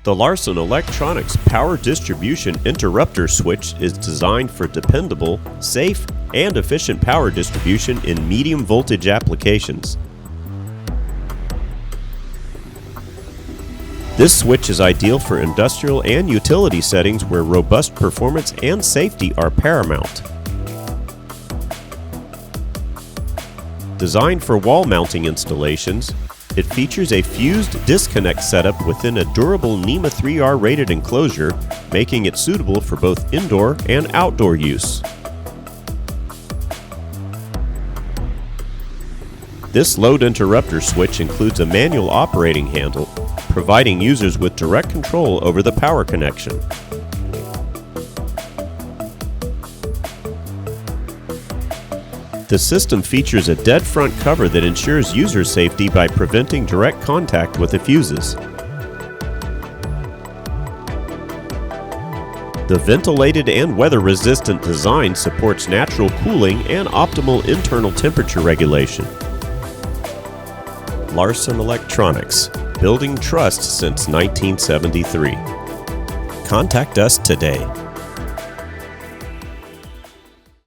The Larson Electronics Power Distribution Interrupter Switch is designed for dependable, safe, and efficient power distribution in medium voltage applications. This switch is ideal for industrial and utility settings where robust performance and safety are paramount. Designed for wall mounting installations, it features a fused disconnect setup within a durable NEMA 3R rated enclosure, making it suitable for both indoor and outdoor use. This load interrupter switch includes a manual operating handle, providing users with direct control over the power connection. The system features a dead front cover that ensures user safety by preventing direct contact with the fuses. The ventilated and weather-resistant design supports natural cooling and optimal internal temperature regulation. Larson Electronics, building trust since 1973. Contact us today.